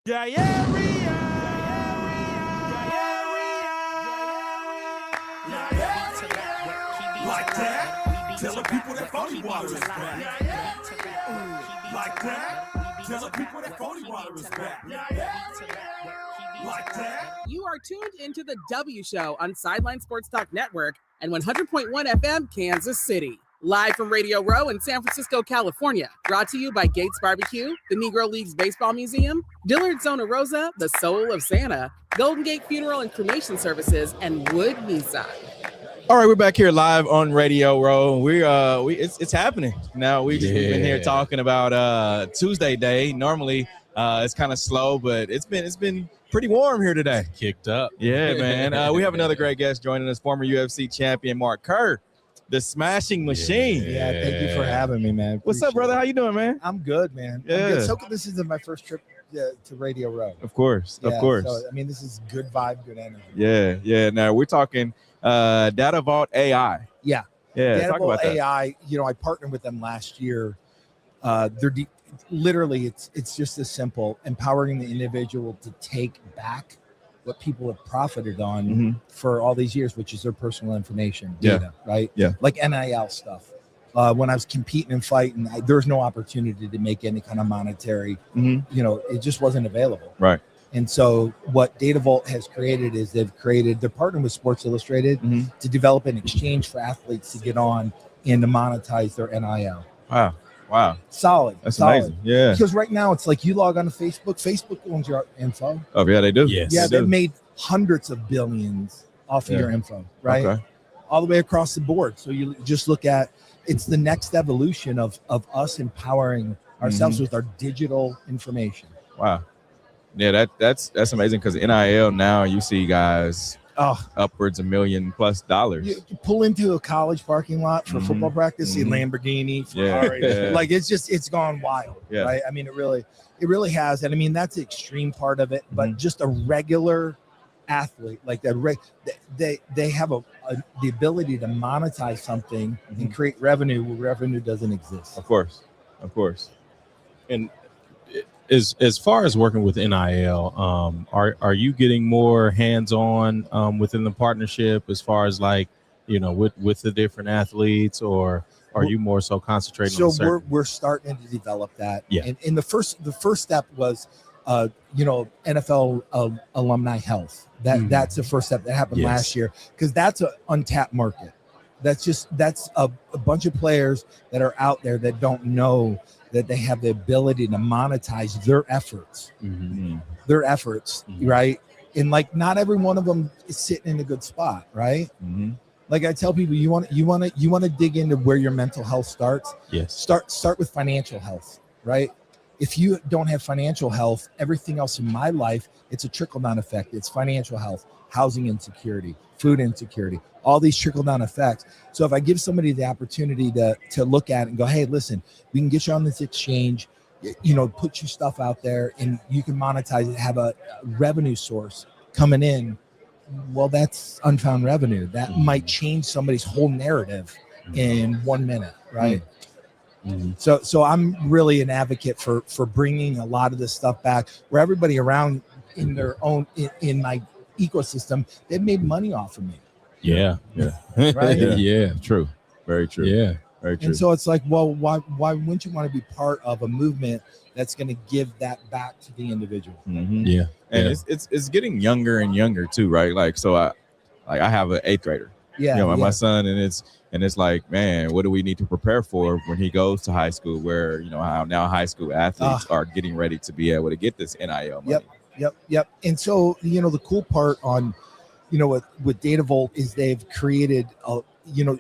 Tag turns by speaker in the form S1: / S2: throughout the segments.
S1: Like that, tell the people that phony water is back. Like that, tell the people that phony water is back. Like that.
S2: You are tuned into the W Show on Sideline Sports Talk Network and 100.1 FM, Kansas City. Live from Radio Row in San Francisco, California. Brought to you by Gates Barbecue, the Negro Leagues Baseball Museum, Dillard Zona Rosa, the Soul of Santa, Golden Gate Funeral and Cremation Services, and Wood Nissan.
S3: All right, we're back here live on Radio Row. It's happening now. We've been here talking about Tuesday day. Normally, it's kind of slow, but it's been pretty warm here today.
S4: Kicked up.
S3: Yeah, man. We have another great guest joining us, former UFC champion Mark Kerr, the Smashing Machine.
S5: Yeah, thank you for having me, man.
S3: What's up, brother? How you doing, man?
S5: I'm good, man.
S3: Yeah.
S5: I'm good. So this is my first trip to Radio Row.
S3: Of course.
S5: So, I mean, this is good vibe, good energy.
S3: Yeah. Now we're talking Data Vault AI.
S5: Yeah.
S3: Talk about that.
S5: AI. I partnered with them last year. They're literally it's just as simple, empowering the individual to take back what people have profited on for all these years, which is their personal information, data, right?
S3: Yeah.
S5: Like NIL stuff. When I was competing and fighting, there was no opportunity to make any kind of monetary, it just wasn't available.
S3: Right.
S5: And so what Data Vault has created is they're partnering with Sports Illustrated to develop an exchange for athletes to get on and to monetize their NIL.
S3: Wow.
S5: Solid.
S3: That's amazing. Yeah.
S5: Because right now it's like you log on to Facebook. Facebook owns your info.
S3: Oh, yeah, they do.
S4: Yes.
S5: Yeah,
S3: they
S5: they've made hundreds of billions off of your info, right?
S3: Okay.
S5: All the way across the board. So you just look at, it's the next evolution of us empowering ourselves with our digital information.
S3: Wow. Yeah, that's amazing because NIL now you see guys upwards $1 million+ dollars.
S5: You pull into a college parking lot for football practice, see Lamborghini, Ferrari. Like it's gone wild.
S3: Yeah.
S5: Right. I mean, it really has. And I mean, that's the extreme part of it, but just a regular athlete like that, they have the ability to monetize something and create revenue where revenue doesn't exist.
S3: Of course.
S4: And as far as working with NIL, are you getting more hands-on within the partnership as far as like, with the different athletes, or are you more so concentrating on
S5: So we're starting to develop that.
S4: Yeah.
S5: And the first step was NFL alumni health. That's the first step that happened last year, because that's an untapped market. That's a bunch of players that are out there that don't know that they have the ability to monetize their efforts, right? And like, not every one of them is sitting in a good spot, right? Like I tell people, you want to dig into where your mental health starts.
S4: Yes.
S5: Start with financial health, right? If you don't have financial health, everything else in my life, it's a trickle-down effect. It's financial health, housing insecurity, food insecurity, all these trickle-down effects. So if I give somebody the opportunity to look at it and go, hey, listen, we can get you on this exchange, put your stuff out there and you can monetize it, have a revenue source coming in. Well, that's unfound revenue. That might change somebody's whole narrative in 1 minute, right? So I'm really an advocate for bringing a lot of this stuff back, where everybody around in their own in my ecosystem, they've made money off of me.
S4: Yeah.
S5: Right?
S4: Yeah.
S3: True. Very true.
S4: Yeah.
S3: Very true.
S5: And so it's like, well, why wouldn't you want to be part of a movement that's going to give that back to the individual?
S4: Yeah.
S3: And it's getting younger and younger too, right? Like, so I have an 8th grader. My son, and it's like, man, what do we need to prepare for when he goes to high school, where how now high school athletes are getting ready to be able to get this NIL money.
S5: Yep. And so the cool part on with Data Vault is they've created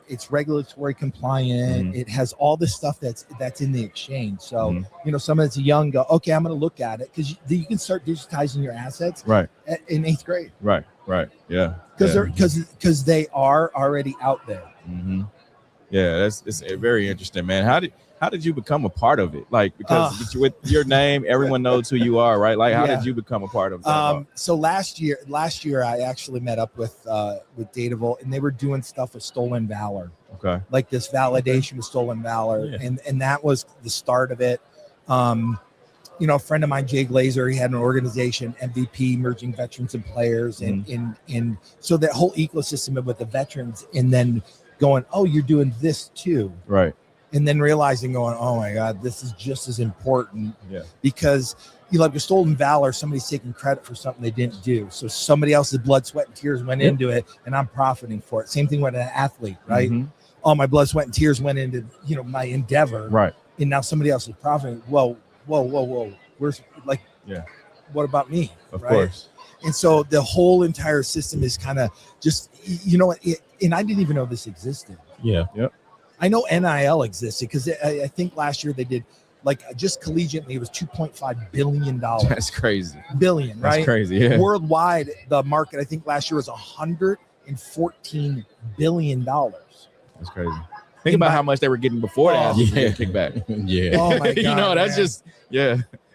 S5: it's regulatory compliant. It has all this stuff that's in the exchange. So someone that's young go, okay, I'm going to look at it, because you can start digitizing your assets in 8th grade.
S3: Right. Yeah.
S5: Because they are already out there.
S3: Yeah, it's very interesting, man. How did you become a part of it? Like, because with your name, everyone knows who you are, right? Like, how did you become a part of it?
S5: So last year, I actually met up with Data Vault, and they were doing stuff with Stolen Valor.
S3: Okay.
S5: Like this validation with Stolen Valor, and that was the start of it. a friend of mine, Jay Glazer, he had an organization, MVP, merging veterans and players, and so that whole ecosystem with the veterans, and then going, oh, you're doing this too,
S3: right?
S5: And then realizing, going, oh my God, this is just as important, because like with stolen valor, somebody's taking credit for something they didn't do, so somebody else's blood, sweat, and tears went into it, and I'm profiting for it. Same thing with an athlete, right? All my blood, sweat, and tears went into my endeavor,
S3: right?
S5: And now somebody else is profiting. Whoa. Where's what about me?
S3: Of course.
S5: And so the whole entire system is kind of just, and I didn't even know this existed.
S4: Yeah.
S3: Yep.
S5: I know NIL existed because I think last year they did, like, just collegiately, it was $2.5 billion.
S3: That's crazy.
S5: Billion, right?
S3: That's crazy. Yeah.
S5: Worldwide, the market, I think last year was $114 billion.
S3: That's crazy. Think about how much they were getting before that kickback.
S4: Yeah.
S5: Oh my God.
S3: That's just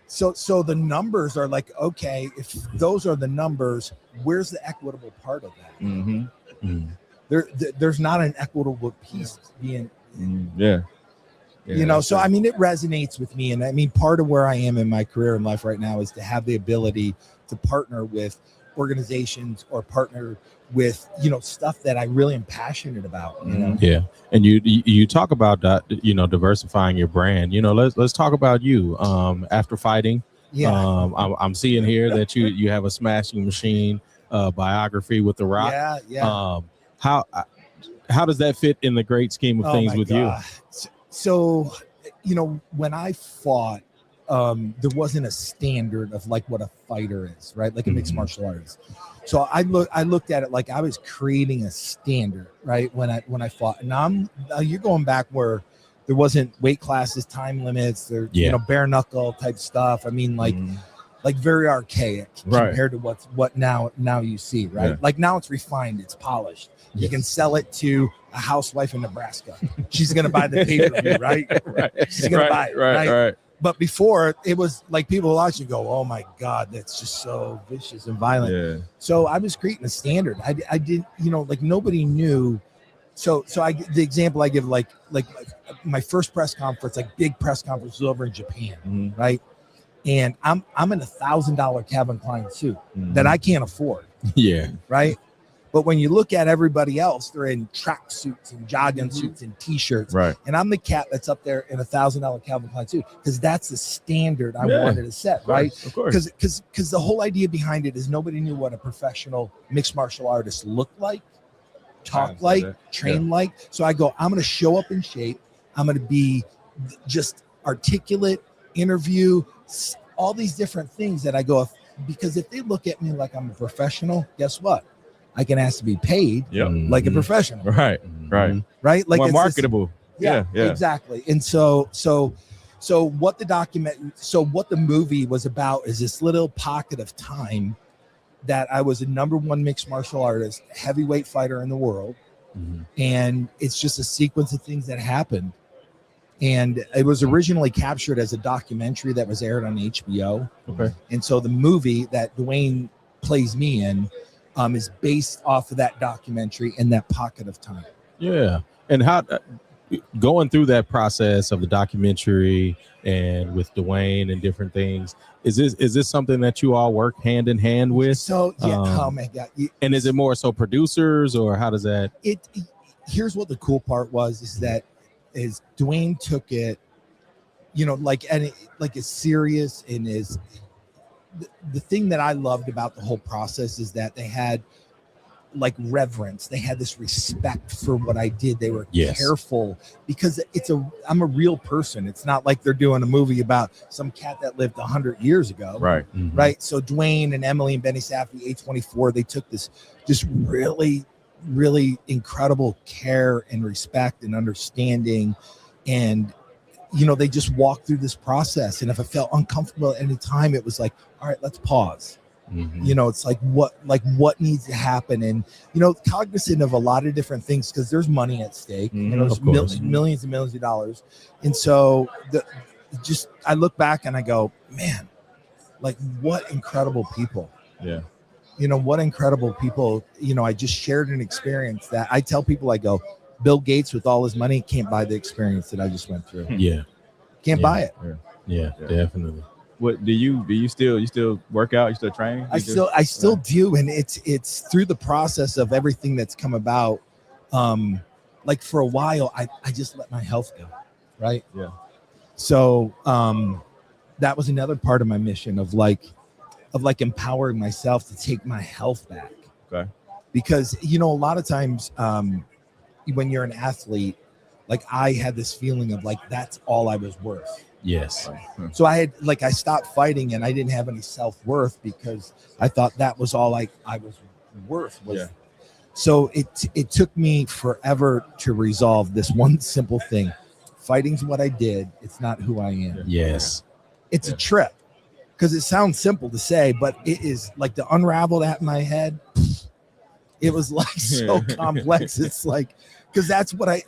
S5: So the numbers are like, okay, if those are the numbers, where's the equitable part of that? There's not an equitable piece being. So I mean, it resonates with me, and I mean, part of where I am in my career and life right now is to have the ability to partner with organizations or partner with stuff that I really am passionate about.
S4: Yeah, and you talk about that, diversifying your brand. Let's talk about you. After fighting, I'm seeing here that you have a Smashing Machine biography with The Rock. How does that fit in the great scheme of things with you?
S5: So, when I fought, there wasn't a standard of like what a fighter is, right? Like a mixed martial artist. So I looked at it like I was creating a standard, right? When I fought, and you're going back where there wasn't weight classes, time limits, there, bare knuckle type stuff. I mean, like very archaic compared to what now you see, right?
S3: Yeah.
S5: Like now it's refined, it's polished. You can sell it to a housewife in Nebraska. She's going to buy the pay-per-view, right? She's going to buy it, right? But before, it was like people watching go, oh my God, that's just so vicious and violent.
S3: Yeah.
S5: So I was creating a standard. I didn't, like nobody knew. So the example I give, like my first press conference, like big press conference, was over in Japan, right? And I'm in $1,000 Calvin Klein suit that I can't afford.
S4: Yeah.
S5: Right. But when you look at everybody else, they're in track suits and jogging suits and T-shirts.
S3: Right.
S5: And I'm the cat that's up there in $1,000 Calvin Klein suit because that's the standard I wanted to set, right?
S3: Of course.
S5: Because the whole idea behind it is nobody knew what a professional mixed martial artist looked like, talk like, train like. So I go, I'm going to show up in shape. I'm going to be just articulate, interview, all these different things that I go, because if they look at me like I'm a professional, guess what? I can ask to be paid like a professional.
S3: Right.
S5: Like
S3: more marketable. Yeah.
S5: Exactly. And so what the movie was about is this little pocket of time that I was a #1 mixed martial artist, heavyweight fighter in the world. And it's just a sequence of things that happened. And it was originally captured as a documentary that was aired on HBO.
S3: Okay.
S5: And so the movie that Dwayne plays me in is based off of that documentary in that pocket of time.
S4: Yeah. And how going through that process of the documentary and with Dwayne and different things, is this something that you all work hand in hand with?
S5: So oh my God.
S4: And is it more so producers, or how does that?
S5: Here's what the cool part was is Dwayne took it, like as serious, and is the thing that I loved about the whole process is that they had like reverence. They had this respect for what I did. They were careful because I'm a real person. It's not like they're doing a movie about some cat that lived 100 years ago.
S3: Right.
S5: Right. So Dwayne and Emily and Benny Safdie, A24, they took this just really, really incredible care and respect and understanding. And, they just walked through this process. And if I felt uncomfortable at any time, it was like, all right, let's pause. It's like what needs to happen, and cognizant of a lot of different things because there's money at stake, millions and millions of dollars. And so I look back and I go, man, like what incredible people.
S3: Yeah.
S5: What incredible people. I just shared an experience that I tell people, I go, Bill Gates with all his money can't buy the experience that I just went through.
S4: Yeah.
S5: Can't buy it.
S4: Yeah, definitely.
S3: What do you still work out? You still train?
S5: I still do, and it's through the process of everything that's come about. Like for a while, I just let my health go, right?
S3: Yeah.
S5: So that was another part of my mission of empowering myself to take my health back.
S3: Okay.
S5: Because a lot of times when you're an athlete, like I had this feeling of like that's all I was worth.
S4: Yes.
S5: So I stopped fighting and I didn't have any self-worth because I thought that was all I was worth. So it took me forever to resolve this one simple thing. Fighting's what I did. It's not who I am.
S4: Yes.
S5: It's a trip because it sounds simple to say, but it is like to unravel that in my head. It was like so complex. It's like, because that's what I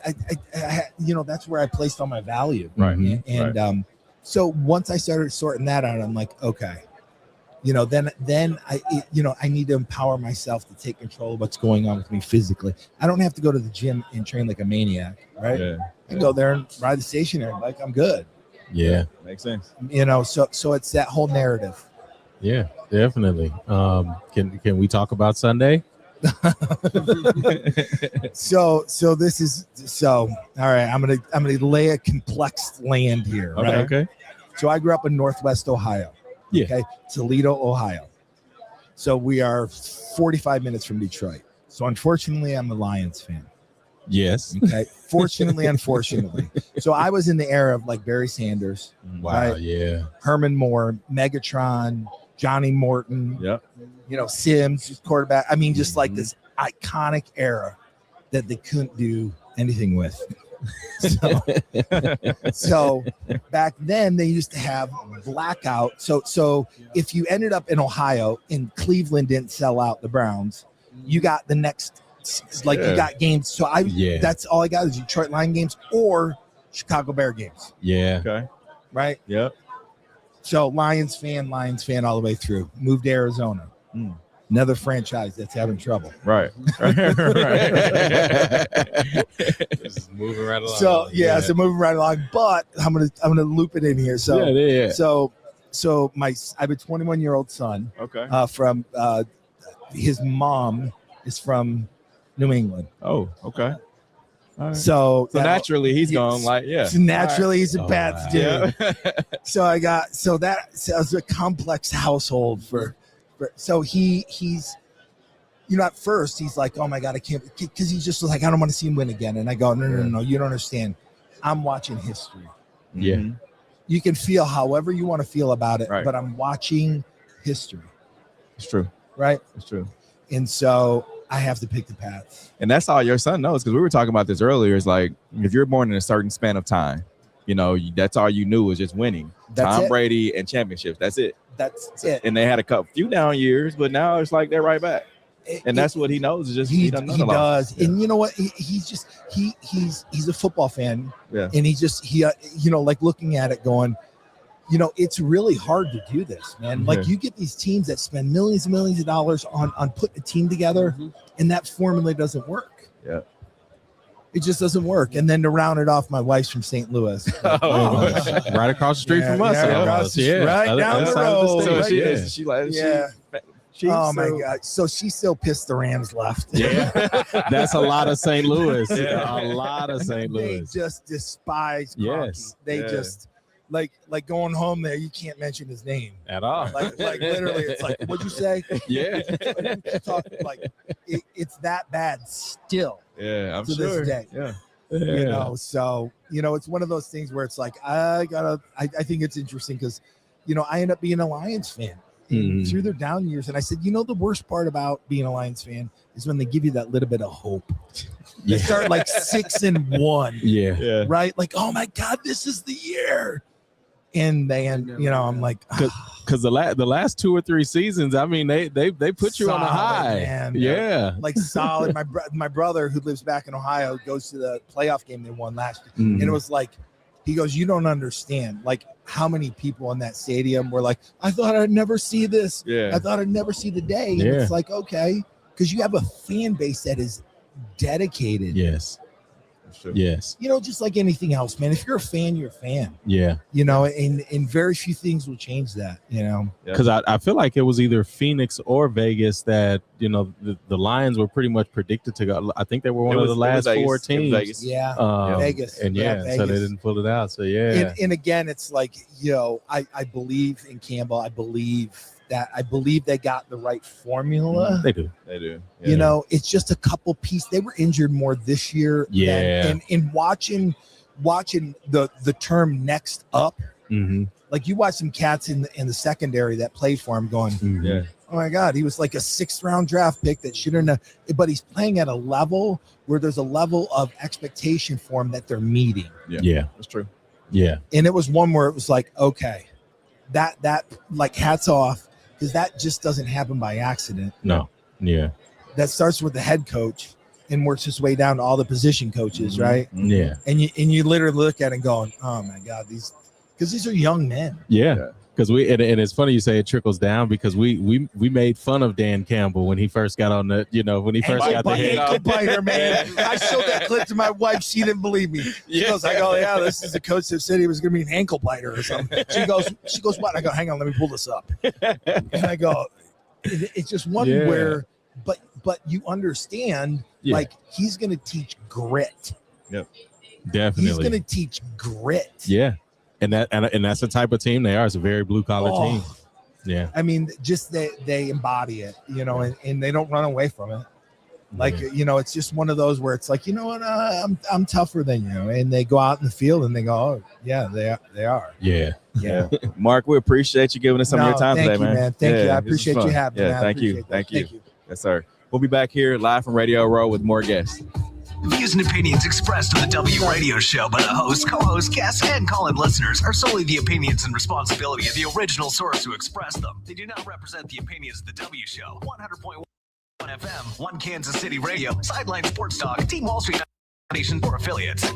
S5: that's where I placed all my value.
S4: Right.
S5: And so once I started sorting that out, I'm like, okay, then I need to empower myself to take control of what's going on with me physically. I don't have to go to the gym and train like a maniac, right? I can go there and ride the stationary bike. I'm good.
S4: Yeah.
S3: Makes sense.
S5: So it's that whole narrative.
S4: Yeah, definitely. Can we talk about Sunday?
S5: So all right. I'm gonna lay a complex land here. Right?
S4: Okay.
S5: So I grew up in Northwest Ohio.
S4: Yeah.
S5: Okay. Toledo, Ohio. So we are 45 minutes from Detroit. So unfortunately, I'm a Lions fan.
S4: Yes.
S5: Okay. Fortunately, unfortunately. So I was in the era of like Barry Sanders.
S4: Wow.
S5: Right?
S4: Yeah.
S5: Herman Moore, Megatron, Johnny Morton.
S3: Yep.
S5: Sims, quarterback. I mean, just like this iconic era that they couldn't do anything with. So back then they used to have blackout. So if you ended up in Ohio and Cleveland didn't sell out the Browns, you got the next, you got games. So that's all I got is Detroit Lion games or Chicago Bear games.
S4: Yeah.
S3: Okay.
S5: Right.
S3: Yep.
S5: So Lions fan all the way through. Moved to Arizona. Another franchise that's having trouble.
S3: Right.
S4: Just moving right along.
S5: So so moving right along. But I'm gonna loop it in here. So So I have a 21-year-old son.
S3: Okay.
S5: From his mom is from New England.
S3: Oh, okay. All right.
S5: So
S3: naturally he's going
S5: So naturally he's a Pats dude.
S3: Yeah.
S5: So that was a complex household for so he's at first he's like, oh my God, I can't, because he's just like, I don't want to see him win again. And I go, no, you don't understand. I'm watching history.
S4: Yeah.
S3: Mm-hmm.
S5: You can feel however you want to feel about it,
S3: right.
S5: but I'm watching history.
S3: It's true.
S5: Right?
S3: It's true.
S5: And so I have to pick the Pats.
S3: And that's all your son knows, because we were talking about this earlier. It's like, if you're born in a certain span of time, that's all you knew was just winning. Tom Brady and championships. That's it.
S5: That's it.
S3: And they had a few down years, but now it's like they're right back. And that's what he knows. Is just he does.
S5: Yeah. And you know what? He's a football fan.
S3: Yeah.
S5: And he like looking at it going, it's really hard to do this, man. Like you get these teams that spend millions and millions of dollars on putting a team together, and that formula doesn't work.
S3: Yeah.
S5: It just doesn't work. And then to round it off, my wife's from St. Louis.
S4: Right across the street from us.
S5: Right down the road.
S3: So
S5: my God. So she still pissed the Rams left.
S4: Yeah. That's a lot of St. Louis. Yeah. A lot of St. Louis.
S5: They just despise Crocky.
S4: Yes.
S5: They just like going home there, you can't mention his name
S4: at all.
S5: Like literally, it's like, what'd you say?
S4: Yeah.
S5: It's that bad still.
S3: Yeah, I'm
S5: to
S3: sure.
S5: This day.
S3: Yeah.
S5: So it's one of those things where it's like I think it's interesting because I end up being a Lions fan through their down years, and I said, the worst part about being a Lions fan is when they give you that little bit of hope. They start like 6-1.
S4: Yeah.
S5: Right. Like, oh my God, this is the year. And then I'm like,
S4: because the last 2 or 3 seasons, I mean, they put you
S5: solid,
S4: on a high,
S5: man.
S4: Yeah,
S5: like solid. My brother who lives back in Ohio goes to the playoff game they won last year, and it was like, he goes, you don't understand, like how many people in that stadium were like, I thought I'd never see this.
S3: Yeah,
S5: I thought I'd never see the day. And it's like, okay, because you have a fan base that is dedicated.
S3: Yes.
S4: Yes.
S5: Just like anything else, man. If you're a fan, you're a fan.
S4: Yeah.
S5: And very few things will change that.
S4: Because I feel like it was either Phoenix or Vegas that the Lions were pretty much predicted to go. I think they were one of the last 4 teams.
S5: Vegas.
S4: Vegas, and
S5: Vegas.
S4: So they didn't pull it out. So
S5: and again, it's like I believe in Campbell. I believe they got the right formula.
S4: They do.
S3: Yeah.
S5: It's just a couple pieces. They were injured more this year.
S4: Yeah.
S5: And in watching the term next up, like you watch some cats in the secondary that played for him going, oh my God, he was like a 6th round draft pick that shouldn't have, but he's playing at a level where there's a level of expectation for him that they're meeting.
S4: Yeah.
S3: That's true.
S4: Yeah.
S5: And it was one where it was like, okay, that like hats off, because that just doesn't happen by accident.
S4: No. Yeah.
S5: That starts with the head coach and works its way down to all the position coaches, right?
S4: Yeah.
S5: And you literally look at it and going, oh my God, these are young men.
S4: Yeah. Because and it's funny you say it trickles down, because we made fun of Dan Campbell when he first got on the when he first got the head.
S5: Ankle biter, man. I showed that clip to my wife. She didn't believe me. She goes, I go, yeah, this is the coach that said he was going to be an ankle biter or something. She goes, what? I go, hang on, let me pull this up. And I go, it's just one where, but you understand, like he's going to teach grit.
S3: Yep,
S4: definitely.
S5: He's going to teach grit.
S4: Yeah. And that's the type of team they are. It's a very blue collar team. Yeah.
S5: I mean, just they embody it, and they don't run away from it. Like, it's just one of those where it's like, you know what, I'm tougher than you. And they go out in the field and they go, oh, yeah, they are.
S4: Yeah.
S5: Yeah.
S3: Mark, we appreciate you giving us some of your time today, man.
S5: Thank you. I appreciate you having me.
S3: Yeah, thank you. Yes, sir. We'll be back here live from Radio Row with more guests.
S1: Views and opinions expressed on the W Radio Show by the host, co-host, guests, and call-in listeners are solely the opinions and responsibility of the original source who expressed them. They do not represent the opinions of the W Show. 100.1 FM, One Kansas City Radio, Sideline Sports Talk, Team Wall Street Nation, or affiliates.